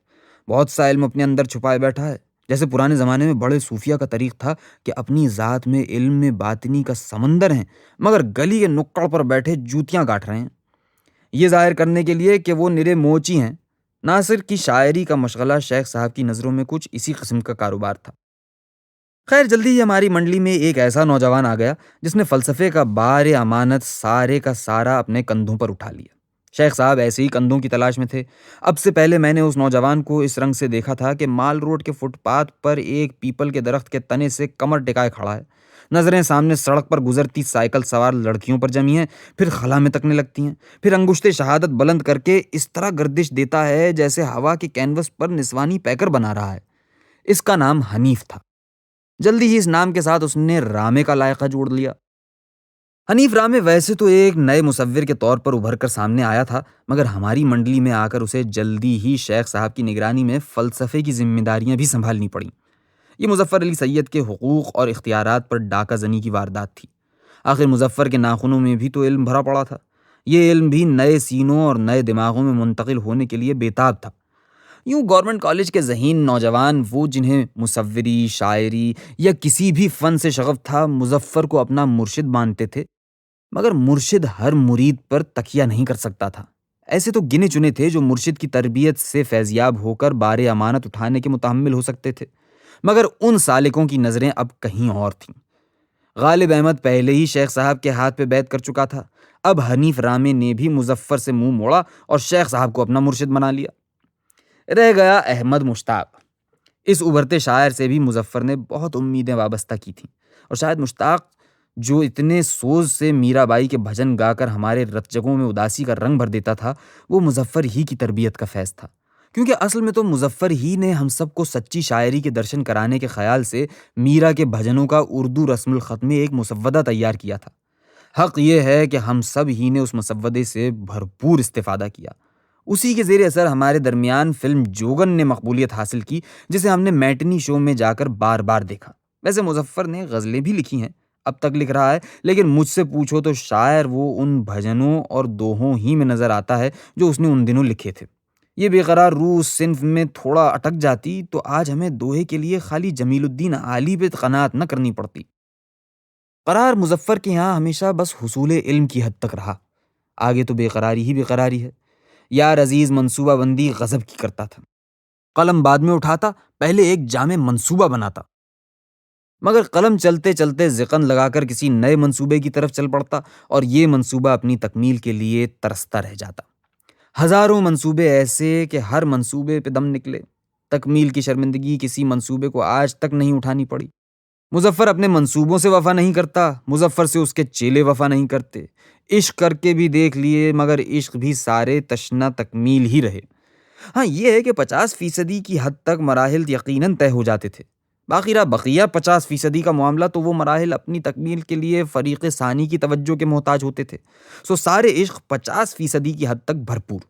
[SPEAKER 1] بہت سا علم اپنے اندر چھپائے بیٹھا ہے، جیسے پرانے زمانے میں بڑے صوفیہ کا طریق تھا کہ اپنی ذات میں علم میں باطنی کا سمندر ہیں، مگر گلی کے نکڑ پر بیٹھے جوتیاں کاٹ رہے ہیں، یہ ظاہر کرنے کے لیے کہ وہ نرے موچی ہیں۔ ناصر کی شاعری کا مشغلہ شیخ صاحب کی نظروں میں کچھ اسی قسم کا کاروبار تھا۔ خیر جلدی ہی ہماری منڈلی میں ایک ایسا نوجوان آ گیا جس نے فلسفے کا بار امانت سارے کا سارا اپنے کندھوں پر اٹھا لیا۔ شیخ صاحب ایسے ہی کندھوں کی تلاش میں تھے۔ اب سے پہلے میں نے اس نوجوان کو اس رنگ سے دیکھا تھا کہ مال روڈ کے فٹ پاتھ پر ایک پیپل کے درخت کے تنے سے کمر ٹکائے کھڑا ہے، نظریں سامنے سڑک پر گزرتی سائیکل سوار لڑکیوں پر جمی ہیں، پھر خلا میں تکنے لگتی ہیں، پھر انگشتے شہادت بلند کر کے اس طرح گردش دیتا ہے جیسے ہوا کے کینوس پر نسوانی پیکر بنا رہا ہے۔ اس کا نام حنیف تھا۔ جلدی ہی اس نام کے ساتھ اس نے رامے کا لائقہ جوڑ لیا۔ حنیف رامے ویسے تو ایک نئے مصور کے طور پر ابھر کر سامنے آیا تھا، مگر ہماری منڈلی میں آ کر اسے جلدی ہی شیخ صاحب کی نگرانی میں فلسفے کی ذمہ داریاں بھی سنبھالنی پڑیں۔ یہ مظفر علی سید کے حقوق اور اختیارات پر ڈاکہ زنی کی واردات تھی۔ آخر مظفر کے ناخنوں میں بھی تو علم بھرا پڑا تھا۔ یہ علم بھی نئے سینوں اور نئے دماغوں میں منتقل ہونے کے لیے بےتاب تھا۔ یوں گورنمنٹ کالج کے ذہین نوجوان، وہ جنہیں مصوری، شاعری یا کسی بھی فن سے شغف تھا، مظفر کو اپنا مرشد مانتے تھے، مگر مرشد ہر مرید پر تکیہ نہیں کر سکتا تھا۔ ایسے تو گنے چنے تھے جو مرشد کی تربیت سے فیضیاب ہو کر بار امانت اٹھانے کے متحمل ہو سکتے تھے، مگر ان سالکوں کی نظریں اب کہیں اور تھیں۔ غالب احمد پہلے ہی شیخ صاحب کے ہاتھ پہ بیعت کر چکا تھا، اب حنیف رامے نے بھی مظفر سے منہ موڑا اور شیخ صاحب کو اپنا مرشد بنا لیا۔ رہ گیا احمد مشتاق۔ اس ابھرتے شاعر سے بھی مظفر نے بہت امیدیں وابستہ کی تھیں، اور شاید مشتاق جو اتنے سوز سے میرا بائی کے بھجن گا کر ہمارے رتجگوں میں اداسی کا رنگ بھر دیتا تھا، وہ مظفر ہی کی تربیت کا فیض تھا، کیونکہ اصل میں تو مظفر ہی نے ہم سب کو سچی شاعری کے درشن کرانے کے خیال سے میرا کے بھجنوں کا اردو رسم الخط میں ایک مسودہ تیار کیا تھا۔ حق یہ ہے کہ ہم سب ہی نے اس مسودے سے بھرپور استفادہ کیا۔ اسی کے زیر اثر ہمارے درمیان فلم جوگن نے مقبولیت حاصل کی، جسے ہم نے میٹنی شو میں جا کر بار بار دیکھا۔ ویسے مظفر نے غزلیں بھی لکھی ہیں، اب تک لکھ رہا ہے، لیکن مجھ سے پوچھو تو شاعر وہ ان بھجنوں اور دوہوں ہی میں نظر آتا ہے جو اس نے ان دنوں لکھے تھے۔ یہ بے قرار روح اس صنف میں تھوڑا اٹک جاتی تو آج ہمیں دوہے کے لیے خالی جمیل الدین عالی پہ قناعت نہ کرنی پڑتی۔ قرار مظفر کے یہاں ہمیشہ بس حصول علم کی حد تک رہا، آگے تو بے قراری ہی بے قراری ہے۔ یار عزیز منصوبہ بندی غضب کی کرتا تھا، قلم بعد میں اٹھاتا، پہلے ایک جامع منصوبہ بناتا، مگر قلم چلتے چلتے ذقن لگا کر کسی نئے منصوبے کی طرف چل پڑتا، اور یہ منصوبہ اپنی تکمیل کے لیے ترستا رہ جاتا۔ ہزاروں منصوبے ایسے کہ ہر منصوبے پہ دم نکلے، تکمیل کی شرمندگی کسی منصوبے کو آج تک نہیں اٹھانی پڑی۔ مظفر اپنے منصوبوں سے وفا نہیں کرتا، مظفر سے اس کے چیلے وفا نہیں کرتے۔ عشق کر کے بھی دیکھ لیے، مگر عشق بھی سارے تشنہ تکمیل ہی رہے۔ ہاں یہ ہے کہ 50% کی حد تک مراحل یقیناً طے ہو جاتے تھے، باقی رہا بقیہ 50% کا معاملہ، تو وہ مراحل اپنی تکمیل کے لیے فریق ثانی کی توجہ کے محتاج ہوتے تھے۔ سو سارے عشق 50% کی حد تک بھرپور،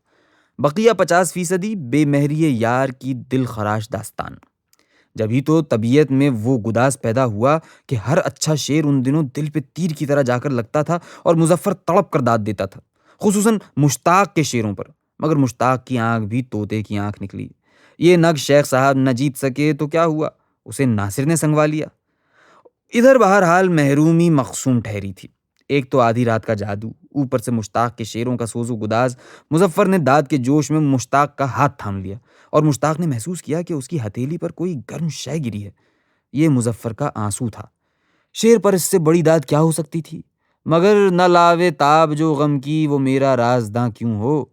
[SPEAKER 1] بقیہ 50% بے مہری یار کی دل خراش داستان۔ جبھی تو طبیعت میں وہ گداز پیدا ہوا کہ ہر اچھا شعر ان دنوں دل پہ تیر کی طرح جا کر لگتا تھا، اور مظفر تڑپ کر داد دیتا تھا، خصوصاً مشتاق کے شعروں پر، مگر مشتاق کی آنکھ بھی طوطے کی آنکھ نکلی۔ یہ نگ شیخ صاحب نہ جیت سکے تو کیا ہوا، اسے ناصر نے سنگوا لیا۔ ادھر بہرحال محرومی مقسوم ٹھہری تھی، ایک تو آدھی رات کا جادو، اوپر سے مشتاق کے شعروں کا سوز و گداز۔ مظفر نے داد کے جوش میں مشتاق کا ہاتھ تھام لیا، اور مشتاق نے محسوس کیا کہ اس کی ہتھیلی پر کوئی گرم شے گری ہے۔ یہ مظفر کا آنسو تھا۔ شعر پر اس سے بڑی داد کیا ہو سکتی تھی؟ مگر نہ لاوے تاب جو غم کی، وہ میرا رازداں کیوں ہو۔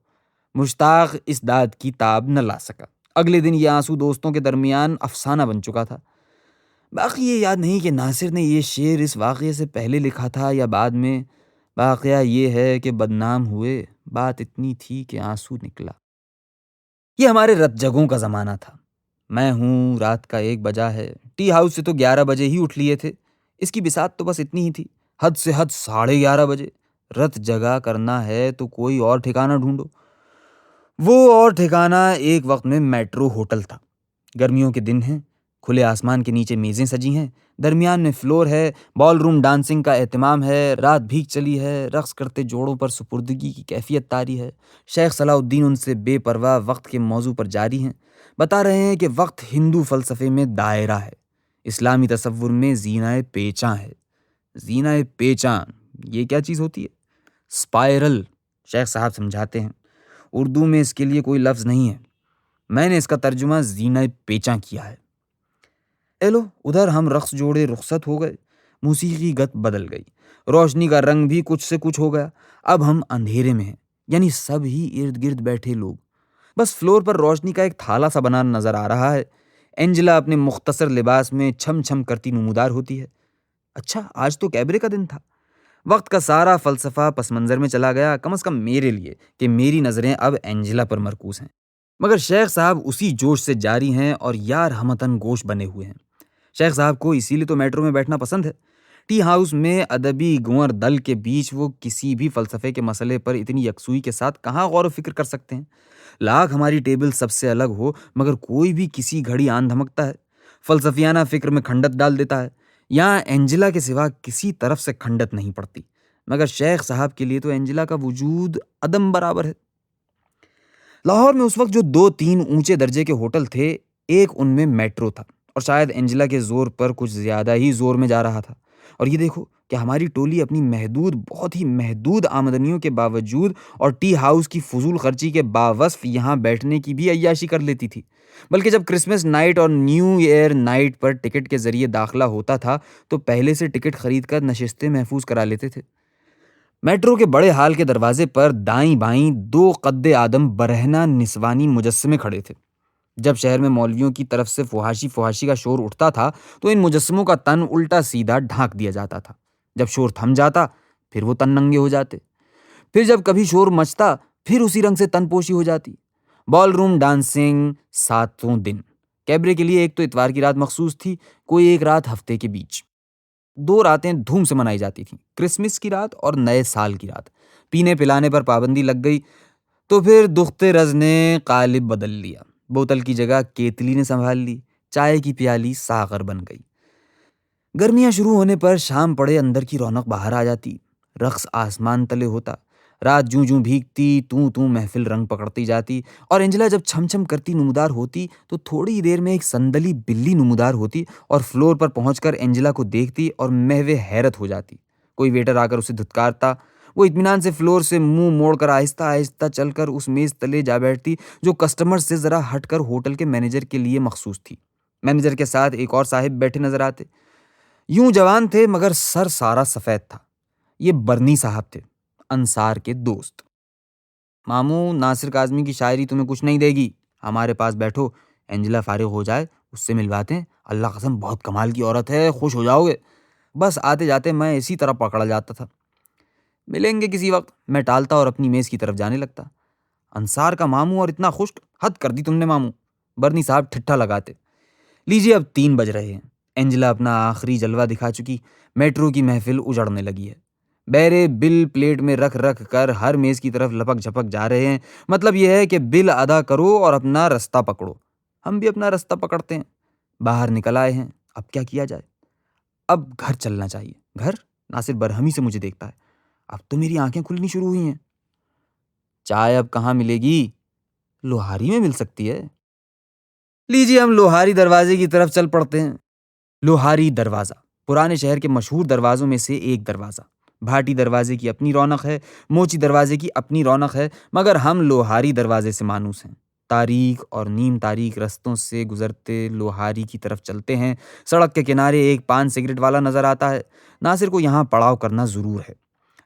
[SPEAKER 1] مشتاق اس داد کی تاب نہ لا سکا۔ اگلے دن یہ آنسو دوستوں کے درمیان افسانہ بن چکا تھا۔ باقی یہ یاد نہیں کہ ناصر نے یہ شعر اس واقعے سے پہلے لکھا تھا یا بعد میں۔ واقعہ یہ ہے کہ بدنام ہوئے، بات اتنی تھی کہ آنسو نکلا۔ یہ ہمارے رت جگوں کا زمانہ تھا۔ میں ہوں، رات کا 1 بجا ہے، ٹی ہاؤس سے تو 11 بجے ہی اٹھ لیے تھے، اس کی بساط تو بس اتنی ہی تھی، حد سے حد 11:30 بجے۔ رت جگہ کرنا ہے تو کوئی اور ٹھکانہ ڈھونڈو۔ وہ اور ٹھکانہ ایک وقت میں میٹرو ہوٹل تھا۔ گرمیوں کے دن ہیں، کھلے آسمان کے نیچے میزیں سجی ہیں، درمیان میں فلور ہے، بال روم ڈانسنگ کا اہتمام ہے، رات بھیگ چلی ہے، رقص کرتے جوڑوں پر سپردگی کی کیفیت طاری ہے۔ شیخ صلاح الدین ان سے بے پرواہ وقت کے موضوع پر جاری ہیں، بتا رہے ہیں کہ وقت ہندو فلسفے میں دائرہ ہے، اسلامی تصور میں زینہ پیچاں ہے۔ زینہ پیچاں یہ کیا چیز ہوتی ہے؟ اسپائرل، شیخ صاحب سمجھاتے ہیں، اردو میں اس کے لیے کوئی لفظ نہیں ہے، میں نے اس کا ترجمہ زینہ پیچاں کیا ہے۔ لو ادھر ہم رقص جوڑے رخصت ہو گئے، موسیقی گت بدل گئی، روشنی کا رنگ بھی کچھ سے کچھ ہو گیا، اب ہم اندھیرے میں ہیں، یعنی سب ہی ارد گرد بیٹھے لوگ، بس فلور پر روشنی کا ایک تھالا سا بنا نظر آ رہا ہے۔ اینجلا اپنے مختصر لباس میں چھم چھم کرتی نمودار ہوتی ہے۔ اچھا آج تو کیبرے کا دن تھا۔ وقت کا سارا فلسفہ پس منظر میں چلا گیا، کم از کم میرے لیے، کہ میری نظریں اب اینجلا پر مرکوز ہیں، مگر شیخ صاحب اسی جوش سے جاری ہیں اور یار ہمتن گوش بنے ہوئے ہیں۔ شیخ صاحب کو اسی لیے تو میٹرو میں بیٹھنا پسند ہے۔ ٹی ہاؤس میں ادبی گنور دل کے بیچ وہ کسی بھی فلسفے کے مسئلے پر اتنی یکسوئی کے ساتھ کہاں غور و فکر کر سکتے ہیں؟ لاکھ ہماری ٹیبل سب سے الگ ہو، مگر کوئی بھی کسی گھڑی آن دھمکتا ہے، فلسفیانہ فکر میں کھنڈت ڈال دیتا ہے۔ یہاں اینجلا کے سوا کسی طرف سے کھنڈت نہیں پڑتی، مگر شیخ صاحب کے لیے تو اینجلا کا وجود عدم برابر ہے۔ لاہور میں اس وقت جو 2-3 اونچے درجے کے ہوٹل تھے، ایک ان میں میٹرو تھا، اور شاید اینجلا کے زور پر کچھ زیادہ ہی زور میں جا رہا تھا۔ اور یہ دیکھو کہ ہماری ٹولی اپنی بہت ہی محدود آمدنیوں کے باوجود اور ٹی ہاؤس کی فضول خرچی کے باوصف یہاں بیٹھنے کی بھی عیاشی کر لیتی تھی۔ بلکہ جب کرسمس نائٹ اور نیو ایئر نائٹ پر ٹکٹ کے ذریعے داخلہ ہوتا تھا تو پہلے سے ٹکٹ خرید کر نشستیں محفوظ کرا لیتے تھے۔ میٹرو کے بڑے ہال کے دروازے پر دائیں بائیں 2 قد آدم برہنہ نسوانی مجسمے کھڑے تھے۔ جب شہر میں مولویوں کی طرف سے فحاشی کا شور اٹھتا تھا تو ان مجسموں کا تن الٹا سیدھا ڈھانک دیا جاتا تھا۔ جب شور تھم جاتا پھر وہ تن ننگے ہو جاتے، پھر جب کبھی شور مچتا پھر اسی رنگ سے تن پوشی ہو جاتی۔ بال روم ڈانسنگ 7 دن، کیبرے کے لیے ایک تو اتوار کی رات مخصوص تھی، کوئی ایک رات ہفتے کے بیچ۔ 2 راتیں دھوم سے منائی جاتی تھیں، کرسمس کی رات اور نئے سال کی رات۔ پینے پلانے پر پابندی لگ گئی تو پھر دخت رز نے قالب بدل لیا، بوتل کی جگہ کیتلی نے سنبھال لی، چائے کی پیالی ساغر بن گئی۔ گرمیاں شروع ہونے پر شام پڑے اندر کی رونق باہر آ جاتی، رقص آسمان تلے ہوتا، رات جوں جوں بھیگتی توں محفل رنگ پکڑتی جاتی، اور اینجلا جب چھم چھم کرتی نمودار ہوتی تو تھوڑی ہی دیر میں ایک سندلی بلی نمودار ہوتی اور فلور پر پہنچ کر اینجلا کو دیکھتی اور محو حیرت ہو جاتی۔ کوئی ویٹر آ کر اسے دھتکارتا، وہ اطمینان سے فلور سے منہ موڑ کر آہستہ آہستہ چل کر اس میز تلے جا بیٹھتی جو کسٹمر سے ذرا ہٹ کر ہوٹل کے مینیجر کے لیے مخصوص تھی۔ مینیجر کے ساتھ ایک اور صاحب بیٹھے نظر آتے، یوں جوان تھے مگر سر سارا سفید تھا۔ یہ برنی صاحب تھے، انصار کے دوست۔ ماموں، ناصر کاظمی کی شاعری تمہیں کچھ نہیں دے گی، ہمارے پاس بیٹھو، اینجلا فارغ ہو جائے اس سے ملواتے ہیں، اللہ قسم بہت کمال کی عورت ہے، خوش ہو جاؤ گے۔ بس آتے جاتے میں اسی طرح پکڑا جاتا تھا۔ ملیں گے کسی وقت، میں ٹالتا اور اپنی میز کی طرف جانے لگتا۔ انصار کا ماموں اور اتنا خشک، حد کر دی تم نے ماموں، برنی صاحب ٹھٹھا لگاتے۔ لیجیے اب 3 بج رہے ہیں، اینجلا اپنا آخری جلوہ دکھا چکی، میٹرو کی محفل اجڑنے لگی ہے۔ بیرے بل پلیٹ میں رکھ رکھ کر ہر میز کی طرف لپک جھپک جا رہے ہیں، مطلب یہ ہے کہ بل ادا کرو اور اپنا رستہ پکڑو۔ ہم بھی اپنا رستہ پکڑتے ہیں، باہر نکل آئے ہیں، اب کیا کیا جائے؟ اب گھر چلنا چاہیے۔ گھر؟ ناصر برہمی سے مجھے دیکھتا ہے، اب تو میری آنکھیں کھلنی شروع ہوئی ہیں۔ چائے اب کہاں ملے گی؟ لوہاری میں مل سکتی ہے۔ لیجیے ہم لوہاری دروازے کی طرف چل پڑتے ہیں۔ لوہاری دروازہ پرانے شہر کے مشہور دروازوں میں سے ایک دروازہ۔ بھاٹی دروازے کی اپنی رونق ہے، موچی دروازے کی اپنی رونق ہے، مگر ہم لوہاری دروازے سے مانوس ہیں۔ تاریک اور نیم تاریک رستوں سے گزرتے لوہاری کی طرف چلتے ہیں۔ سڑک کے کنارے ایک پان سگریٹ والا نظر آتا ہے، ناصر کو یہاں پڑاؤ کرنا ضرور ہے۔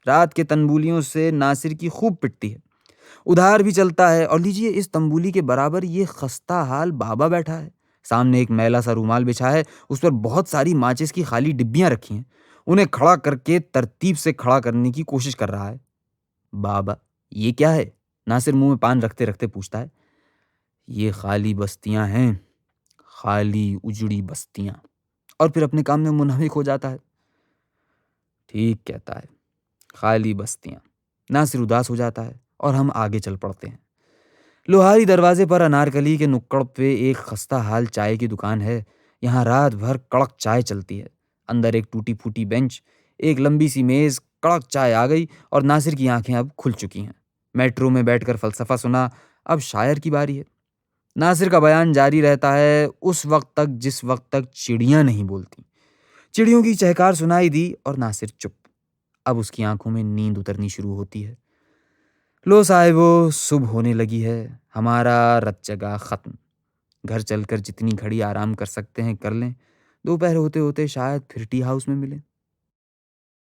[SPEAKER 1] رات کے تنبولیوں سے ناصر کی خوب پٹتی ہے، ادھار بھی چلتا ہے، اور لیجیے اس تنبولی کے برابر یہ خستہ حال بابا بیٹھا ہے، سامنے ایک میلا سا رومال بچھا ہے، اس پر بہت ساری ماچس کی خالی ڈبیاں رکھی ہیں، انہیں کھڑا کر کے ترتیب سے کھڑا کرنے کی کوشش کر رہا ہے۔ بابا، یہ کیا ہے؟ ناصر منہ میں پان رکھتے رکھتے پوچھتا ہے۔ یہ خالی بستیاں ہیں، خالی اجڑی بستیاں، اور پھر اپنے کام میں منہمک ہو جاتا ہے۔ ٹھیک کہتا ہے، خالی بستیاں۔ ناصر اداس ہو جاتا ہے اور ہم آگے چل پڑتے ہیں۔ لوہاری دروازے پر انارکلی کے نکڑ پہ ایک خستہ حال چائے کی دکان ہے، یہاں رات بھر کڑک چائے چلتی ہے۔ اندر ایک ٹوٹی پھوٹی بینچ، ایک لمبی سی میز، کڑک چائے آ گئی اور ناصر کی آنکھیں اب کھل چکی ہیں۔ میٹرو میں بیٹھ کر فلسفہ سنا، اب شاعر کی باری ہے۔ ناصر کا بیان جاری رہتا ہے اس وقت تک جس وقت تک چڑیاں نہیں بولتی۔ چڑیوں کی چہکار سنائی دی اور ناصر چپ۔ اب اس کی آنکھوں میں نیند اترنی شروع ہوتی ہے۔ لو صاحبو، صبح ہونے لگی ہے، ہمارا رت جگہ ختم۔ گھر چل کر جتنی گھڑی آرام کر سکتے ہیں کر لیں، دوپہر ہوتے ہوتے شاید پھر ٹی ہاؤس میں ملیں۔